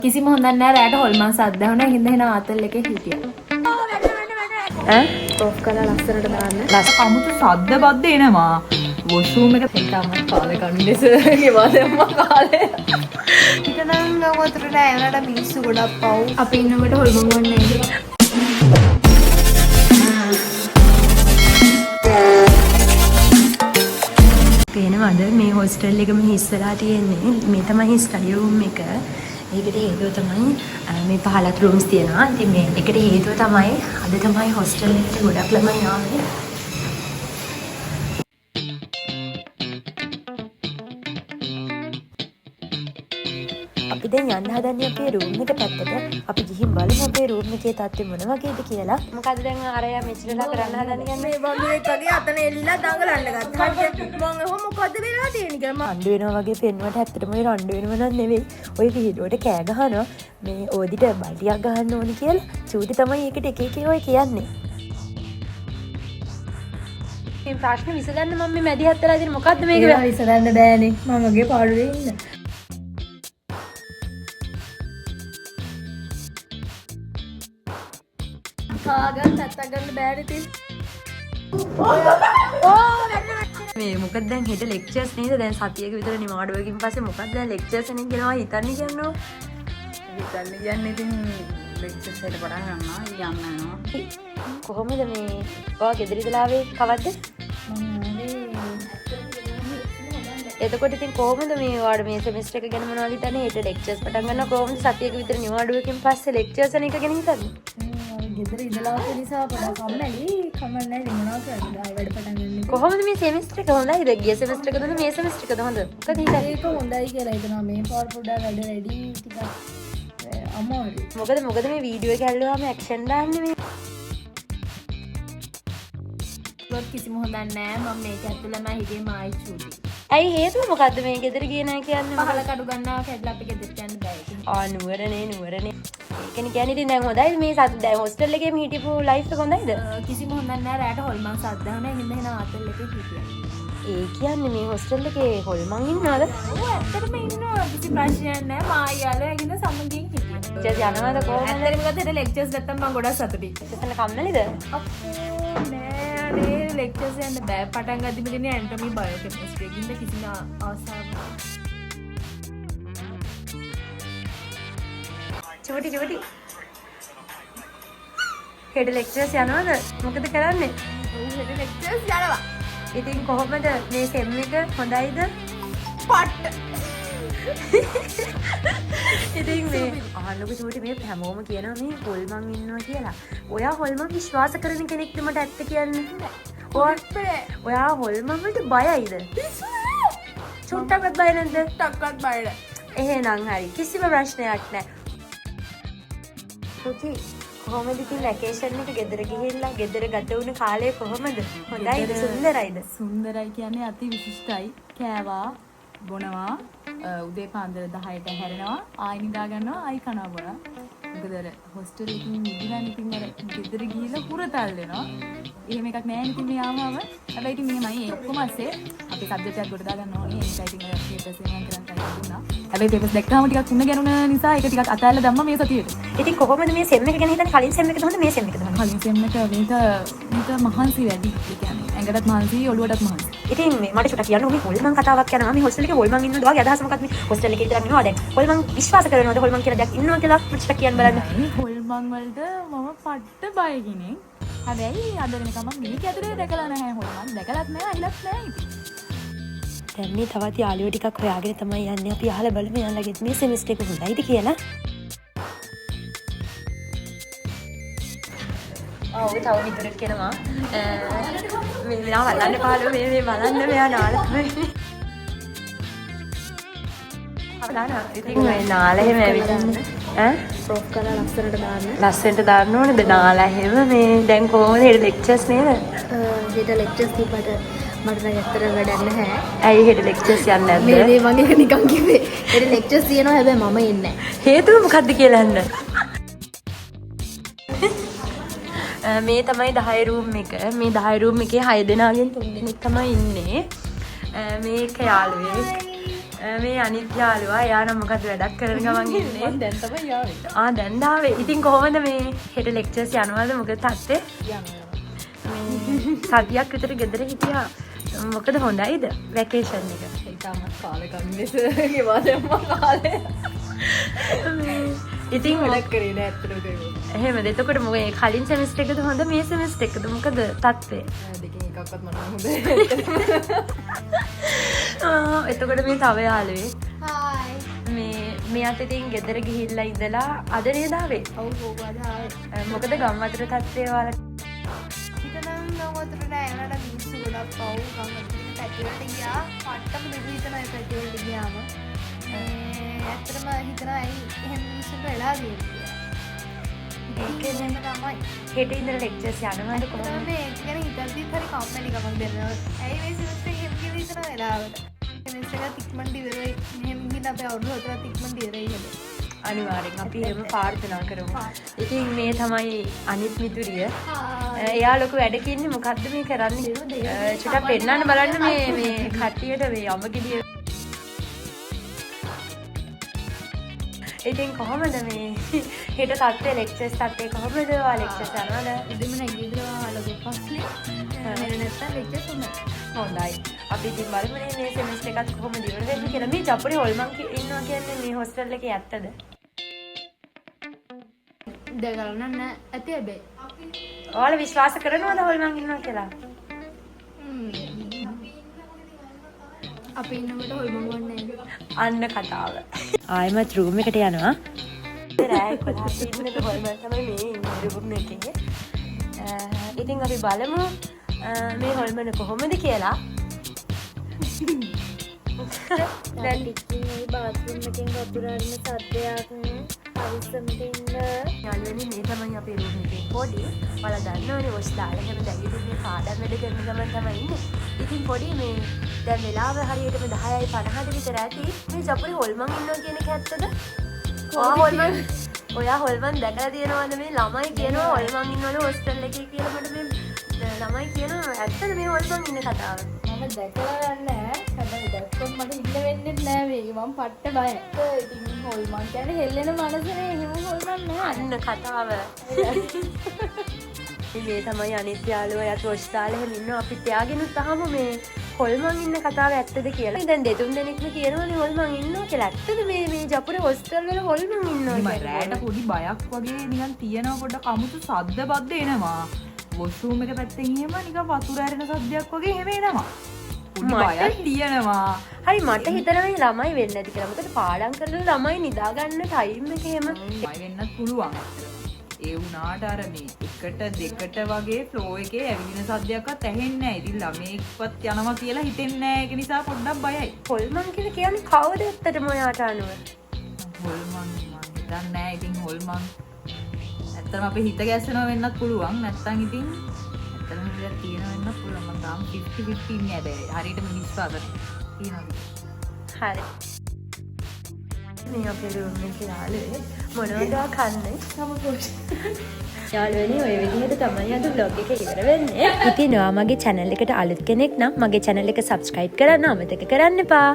කිසිම හොඳක් නැහැ රැට හොල්මන් සද්ද ඇහුණා. හින්දා එන ආතල් එකේ හිටියා. ඈ ඔෆ් කරලා ලස්සනට දාන්න. අමුතු සද්ද බද්ද එනවා. වොෂ්රූම් එක තමයි කාලේ කන්ඩිෂනර්ගේ වාදම්ම කාලේ. ඊටනම් වතුර නෑ ඒනට මිනිස්සු ගොඩක් පව්. අපි ඉන්නකොට හොල්මන් වන්නේ නැහැ. පේනවද මේ හොස්ටල් එකම ඉස්සරහා තියෙන්නේ. මේ තමයි ස්ටඩි රූම් එක. ඒකට හේතුව තමයි මේ 15ක් රූම්ස් තියෙනවා. ඉතින් මේ එකට හේතුව තමයි අද තමයි හොස්ටල් එකට ගොඩක් ළමයි ආවේ. අපි දැන් යන්න හදන්නේ අපේ රූම් එක පැත්තට. අපි ගිහින් බලමු අපේ රූම් එකේ තත්ත්වය මොන වගේද කියලා. මොකද දැන් අරයා මෙච්චරලා කරන්න හදන්නේ මේ වගේ කගේ අතන එල්ලලා දඟලන්න ගත්තා. මම මොකද වෙලා තියෙන්නේ කියලා මම රණ්ඩු වෙනවා වගේ පෙන්වුවට ඇත්තටම ඒ රණ්ඩු වෙනව නන් නෙවෙයි. ඔය වීඩියෝට කෑ ගහනවා මේ ඕදිට බල්ටියක් ගහන්න ඕනි කියලා. චූටි තමයි ඒකට එක එක ඔය කියන්නේ. මේ ප්‍රශ්න විසඳන්න මම මේ මැදි හත්තලා ඉතින් මොකද්ද මේක විසඳන්න බෑනේ. මම වගේ පාඩුවේ ඉන්න. කාගත් අත්ත ගන්න බෑනේ තින්. මේ මොකද දැන් හෙට ලෙක්චර්ස් නේද? දැන් සතියක විතර නිවාඩුවකින් පස්සේ මොකක්ද දැන් ලෙක්චර්ස් එන්නේ කියනවා හිතන්නේ කියනවා. හිතන්න කියන්නේ ඉතින් ලෙක්චර්ස් එකට පටන් ගන්නවා යන්නවා. කොහොමද මේ ඔයා ගෙදර ඉඳලා ආවේ කවද්ද? එතකොට ඉතින් කොහොමද මේ ඔයාලට මේ සෙමිස්ටර් එක ගැන මොනවද හිතන්නේ? හෙට ලෙක්චර්ස් පටන් ගන්නවා කොහොමද සතියක විතර නිවාඩුවකින් පස්සේ ලෙක්චර්ස් එන එක ගැන හිතන්නේ? ගෙදර ඉඳලා ආපු නිසා පොඩක් කම්මැලි. කමන්නේ මොනවා කරන්නද? ආයෙ වැඩ පටන් ගන්න. කොහොමද මේ සෙමිස්ටර් එක හොඳයිද? ගිය සෙමිස්ටර් එකද මේ සෙමිස්ටර් එකද හොඳ? මොකද හිතන්නේ? ඒක හොඳයි කියලා හිතනවා. මේ පාර පොඩ්ඩක් වැඩ වැඩි ටිකක් අමාරුයි. මොකද මේ වීඩියෝ එක හැල්ලුවාම ඇක්ෂන් දාන්නේ මේ. කිසිම හොඳක් නෑ. මම මේක ඇතුළම හිටියේ මායි චූටි. ඇයි හේතුව මොකද්ද මේ ගෙදර ගියේ නැහැ කියන්නේ? පහල කඩු ගන්නවා කැඩලා අපි ගෙදරට යන්න බෑ. ආ නුවරනේ. ඒකනේ කියන්නේ ඉතින් දැන් හොඳයි මේ දැන් හොස්ටල් එකේම හිටපු ලයිෆ් එක හොඳයිද? කිසිම හොඳක් නෑ. රැට හොල්මන් සද්ද ඇහුණා. හින්දා එන ආතල් එකේ හිටියා. ඒ කියන්නේ මේ හොස්ටල් එකේ හොල්මන් ඉන්නවද? ඔව් ඇත්තටම ඉන්නවා. කිසි ප්‍රශ්නයක් නෑ. මායි යාළුවා ඇගින්න සමගින් හිටියා. ඉතින් යනවාද කොහොමද? ඇත්තටම ගත්තට ලෙක්චර්ස් ගත්තම මම ගොඩක් සතුටින්. එතන කම්මැලිද? අපෝ නෑ ලෙක්චර්ස් යන්න බෑ. පටන් ගද්දිම දෙන්නේ ඇන්ටොමි බයෝකෙමිස්ට්‍රි එකකින්ද කිසිම ආසාවක් නෑ. චුටි හෙට ලෙක්චර්ස් යනවද? මොකද කරන්නේ? හෙට ලෙක්චර්ස් යනවා. ඉතින් කොහොමද මේ සෙම් එක හොඳයිද? පට්ට. ඉතින් මේ අහන්නකො චුටි මේ හැමෝම කියනවා මේ හොල්මන් ඉන්නවා කියලා. ඔයා හොල්මන් විශ්වාස කරන කෙනෙක්ද මට ඇත්ත කියන්නේ? ඔයා හොල්මන් වලට බයයිද? චුට්ටක්වත් බය නැද්ද? ටක්වත් බය නෑ. එහෙනම් හරි. කිසිම ප්‍රශ්නයක් නෑ. චුටි කොහොමද ඉතින් වැකේෂන් එක ගෙදර ගිහිල්ලා ගෙදර ගත වුණ කාලය කොහොමද? හොඳයිද? සුන්දරයිද? සුන්දරයි කියන්නේ අති විශිෂ්ටයි. කෑවා බොනවා උදේ පාන්දර 10ට හැරෙනවා ආයි නිදා ගන්නවා ආයි කනවා බොනවා. මොකද අර හොස්ටල් එකකින් නිදිලා ඉතින් අර ගෙදර ගිහිල්ලා පුරතල් වෙනවා. එහෙම එකක් නෑ ඉතින් මේ ආවම. හැබැයි ඉතින් මෙහෙමයි ඒ ඔක්කොම ඇස්සේ අපි සබ්ජෙක්ට් එකක් ගොඩ දා ගන්න ඕනේ. ඒ නිසා ඉතින් ඔය පේපර්ස් එකෙන් කරන් දුන්නා. හැබැයි පේපර්ස් දැක්කම ටිකක් උණ ගැනුන නිසා ඒක ටිකක් අතහැරලා දැම්මා මේ සතියේට. ඉතින් කොහොමද මේ සෙම් එක ගැන හිතන්නේ? කලින් සෙම් එකද හොඳ මේ සෙම් එකද හොඳ? කලින් සෙම් එක මේක මහන්සි වැඩි. ඒ කියන්නේ ඇඟටත් මහන්සි ඔළුවටත් මහන්සි. ඉතින් මේ මට චුට්ටක් කියන්න ඕනේ හොල්මන් කතාවක් යනවා. මේ හොස්ටල් එකේ හොල්මන් ඉන්නවද වගේ අදහස මොකක්ද මේ හොස්ටල් එකේ ඉඳලා ඉන්නවා දැන්. හොල්මන් විශ්වාස කරනවද හොල්මන් කියලා දෙයක් ඉන්නවා කියලා චුට්ටක් කියන්න බලන්න. හොල්මන් වලට මම පට්ට බය කෙනෙක්. හැබැයි අද වෙනකම් මම මේක ඇතුලේ දැකලා නැහැ හොල්මන්. දැකලත් නැහැ අහිලත් නැහැ ඉතින්. දැන් මේ තවත් යාළුවෝ ටිකක් හොයාගෙන තමයි යන්නේ. අපි අහලා බලමු යාළුවගෙත් මේ සෙමිස්ටර් එක හොඳයිද කියලා. ඔව් තව විතරක් කියනවා. මේ මෙයා බලන්න පාළුව මේ බලන්න මෙයා නාලා. ඉතින් මේ නාලා එහෙම ඇවිදින්න ඈ ප්‍රොෆ් කරලා ලස්සනට දාන්න. ලස්සනට දාන්න ඕනේද නාලා එහෙම මේ දැන් කොහොමද හෙට ලෙක්චර්ස් නේද? හෙට ලෙක්චර්ස් දීපට මට නම් ඇත්තට වැඩක් නැහැ. ඇයි හෙට ලෙක්චර්ස් යන්නේ නැද්ද? මේ මගේ නිකන් කිව්වේ. හෙට ලෙක්චර්ස් තියෙනවා හැබැයි මම ඉන්නේ නැහැ. හේතුව මොකද්ද කියලා අහන්න. මේ තමයි 10 රූම් එක. මේ 10 රූම් එකේ 6 දෙනාගෙන් 3 දෙනෙක් තමයි ඉන්නේ. මේක යාළුවෙක්. මේ අනිත් යාළුවා එයා නම් මොකද වැඩක් කරන ගමන් ඉන්නේ. මම දැන් තමයි ආවේ. දැන් ආවේ. ඉතින් කොහොමද මේ හෙට ලෙක්චර්ස් යනවද මොකද තත්ත්වය? මේ සතියක් විතර ගෙදර හිටියා. මොකද හොඳයිද වැකේෂන් එක? ඒකම කාලේ කන්දේස ගෙවා දැම්මා කාලේ. ඉතින් වැඩක් කරේ නෑ ඇත්තටම. එහෙමද? එතකොට මොකද කලින් සෙමිස්ටර් එකද හොඳ මේ සෙමිස්ටර් එකද මොකද තත්ත්වය? දෙකෙන් එකක්වත් මට හොඳ. එතකොට මේ තව යාළුවේ හායි. මෙයාට ඉතින් ගෙදර ගිහිල්ලා ඉඳලා අද නේද ආවේ? ඔව් ඔව් අද ආවේ. මොකද ගම් වතුර තත්ත්වය ඔයාලා හිතනම් නවතර නෑ ඒනට මිනිස්සු ගොඩක් පව් ගම් වතුර පැතිවලට ගියා. පට්ටම දෙවි හිතනවා ඒ පැතිවලට ගියාම. ඇත්තටම හිතනවා ඇයි එහෙම මිනිස්සුන්ට වෙලා තියෙන්නේ. ඒකේ නේද තමයි. හෙට ඉඳලා ලෙක්චර්ස් යනවාද කොහොමද? මේ ගැන හිතද්දිත් හරි කම්මැලි ගමන් දෙනවා. ඇයි මේ සිමස්ටර් එකේ කියලා හිතනවා වෙලාවට. සෙමිස්ටර් එක ඉක්මනට ඉවරයි. මෙහෙම ගිහින් අපි අවුරුදු 4ක් ඉක්මනට ඉවරයි හැබැයි. අනිවාර්යෙන් අපි එහෙම ප්‍රාර්ථනා කරමු. ඉතින් මේ තමයි අනිත් මිතුරිය. හායි. එයා ලොකු වැඩක ඉන්නේ මොකද්ද මේ කරන්නේ? චුට්ටක් පෙන්නන්න බලන්න මේ කට්ටියට මේ යමගිරිය. ඉතින් කොහොමද මේ හෙට තත්ත්වය ලෙක්චර්ස් තත්ත්වය කොහොමද? ඔයා ලෙක්චර්ස් යනවද? ඉතින් මම නැගිටලා ආලෝක පස්සේ මෙන්න නැත්තම් ලෙක්චර් තුනක්. හොඳයි. අපි ඉතින් බලමු මේ සෙමිස්ටර් එකත් කොහොමද ඉවර වෙන්නේ කියලා. මේ ජපුරේ හොල්මන් ඉන්නවා කියන්නේ මේ හොස්ටල් එකේ ඇත්තද? දෙගලන නෑ ඇති හැබැයි. ඔයාලා විශ්වාස කරනවද හොල්මන් ඉන්නවා කියලා? අපි ඉන්නකොට හොල්මන් වන්නේ අන්න කතාව. ආයෙමත් රූම් එකට යනවා. රෑ 11 ඉන්නක හොල්මන් තමයි මේ ඉන්නේ රූම් එකේ. ඉතින් අපි බලමු මේ හොල්මන කොහොමද කියලා. දැන් ඉතින් මේ බාත්රූම් එකෙන් වතුර අරින සද්දයක් පරිස්සමට ඉන්න. යාළුවනේ මේ තමයි අපේ රූම් එකේ පොඩි. ඔයාලා දන්නවනේ ඔස් දාලා හැම දැයිදී මේ පාඩම් වැඩ කරන ගමන් තමයි ඉන්නේ. ඉතින් පොඩි මේ දැන් වෙලාව හරියටම 10:50ට විතර ඇති. මේ ජපුරේ හොල්මන් ඉන්නවා කියන එක ඇත්තද? ඔයා හොල්මන් දැකලා තියෙනවද? මේ ළමයි කියනවා හොල්මන් ඉන්නවලු හොස්ටල් එකේ කියලා. මට මේ ළමයි කියනවා ඇත්තද මේ හොල්මන් ඉන්න කතාව? මම දැකලා නෑ. හැබැයි දැක්කොත් මට ඉන්න වෙන්නේ නෑ මේක. මම පට්ට බයයි. ඉතින් හොල්මන් කියන්නේ හෙල්ලෙන මනසනේ. එහෙම හොල්මන් නෑ. අන්න කතාව. මේ තමයි අනිත් යාළුවා යත් වොෂ් දාලා එහෙම ඉන්නවා. අපිත් එයාගෙනුත් අහමු මේ හොල්මන් ඉන්න කතාව ඇත්තද කියලා. දැන් දෙතුන් දෙනෙක්ම කියනවනේ හොල්මන් ඉන්නවා කියලා. ඇත්තද මේ ජපුරේ හොස්ටල් වල හොල්මන් ඉන්නවා මම කියලා? රෑට පොඩි බයක් වගේ නිකන් තියෙනවා පොඩ්ඩක් අමුතු සද්ද බද්ද එනවා. වොෂ්රූම් එක පැත්තෙන් එහෙම නිකන් වතුර ඇරෙන සද්දයක් වගේ එහෙම එනවා. පොඩි බයක් තියෙනවා. හරි මට හිතෙනවා මේ ළමයි වෙන්නේ නැති කියලා. මොකද පාඩම් කරන ළමයි නිදා ගන්න ටයිම් එක එහෙම මයි වෙන්නත් පුළුවන්. ඒ වුණාට අර මේ එකට දෙකට වගේ ෆ්ලෝ එකේ ඇවිදින සද්දයක්වත් ඇහෙන්නේ නැහැ. ඉතින් ළමෙක්වත් යනවා කියලා හිතෙන්නේ නැහැ. ඒක නිසා පොඩ්ඩක් බයයි. හොල්මන් කියලා කියන්නේ කවුද ඇත්තටම ඔයාට අනුව? හොල්මන් මම හිතන්නේ නැහැ. ඉතින් හොල්මන් ඇත්තටම අපේ හිත ගැස්සෙනවා වෙන්නත් පුළුවන්. නැත්තම් ඉතින් ඇත්තටම විදියක් තියෙනවා වෙන්නත් පුළුවන්. මම තාම 50-50 ඉන්නේ හැබැයි. හරියටම විශ්වාස තියෙනවා. හරි. මේ අපේ රූම් එකේ යාළුවේ මොනවද කන්නේ? යාළුවනේ ඔය විදිහට තමයි අද vlog එක ඉවර වෙන්නේ. ඉතින් ඔයා මගේ channel එකට අලුත් කෙනෙක් නම් මගේ channel එක subscribe කරන්න අමතක කරන්න එපා.